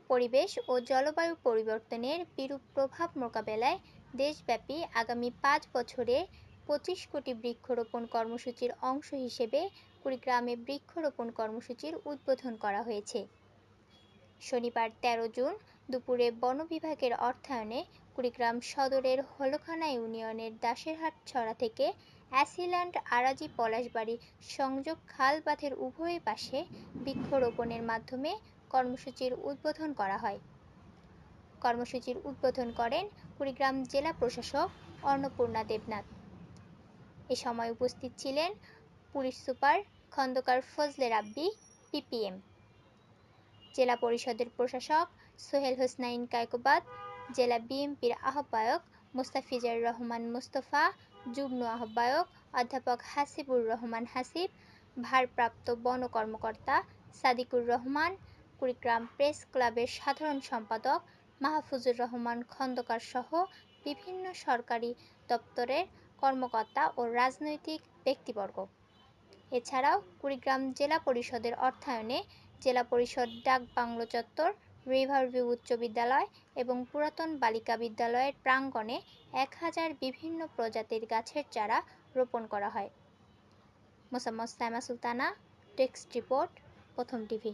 পরিবেশ ও জলবায়ু পরিবর্তনের বিরূপ প্রভাব মোকাবেলায় দেশব্যাপী আগামী 5 বছরে 25 কোটি বৃক্ষরোপণ কর্মসূচির অংশ হিসেবে কুড়িগ্রামে বৃক্ষরোপণ কর্মসূচির উদ্বোধন করা হয়েছে। শনিবার ১৩ জুন দুপুরে বন বিভাগের অর্থায়নে কুড়িগ্রাম সদরের হলখানা ইউনিয়নের দাসেরহাট ছড়া থেকে অ্যাসিল্যান্ড আরাজি পলাশবাড়ি সংযোগ খাল বাঁধের উভয় পাশে বৃক্ষরোপণের মাধ্যমে কর্মসূচির উদ্বোধন করা হয়। কর্মসূচির উদ্বোধন করেন কুড়িগ্রাম জেলা প্রশাসক অন্নপূর্ণা দেবনাথ। এ সময় উপস্থিত ছিলেন পুলিশ সুপার খন্দকার ফজলে রাব্বি, পিপিএম, জেলা পরিষদের প্রশাসক সোহেল হোসনাইন কায়কোবাদ, জেলা বিএনপির আহ্বায়ক মোস্তাফিজার রহমান মোস্তফা, যুগ্ম আহ্বায়ক অধ্যাপক হাসিবুর রহমান হাসিব, ভারপ্রাপ্ত বন কর্মকর্তা সাদিকুর রহমান, কুড়িগ্রাম প্রেস ক্লাবের সাধারণ সম্পাদক মাহফুজুর রহমান খন্দকার সহ বিভিন্ন সরকারি দপ্তরের কর্মকর্তা ও রাজনৈতিক ব্যক্তিবর্গ। এছাড়াও কুড়িগ্রাম জেলা পরিষদের অর্থায়নে জেলা পরিষদ ডাক বাংলো চত্বর, রিভারভিউ উচ্চ বিদ্যালয় এবং পুরাতন বালিকা বিদ্যালয়ের প্রাঙ্গণে 1000 বিভিন্ন প্রজাতির গাছের চারা রোপণ করা হয়। মোসাম্মদ সাইমা সুলতানা, টেক্সট রিপোর্ট, প্রথম টিভি।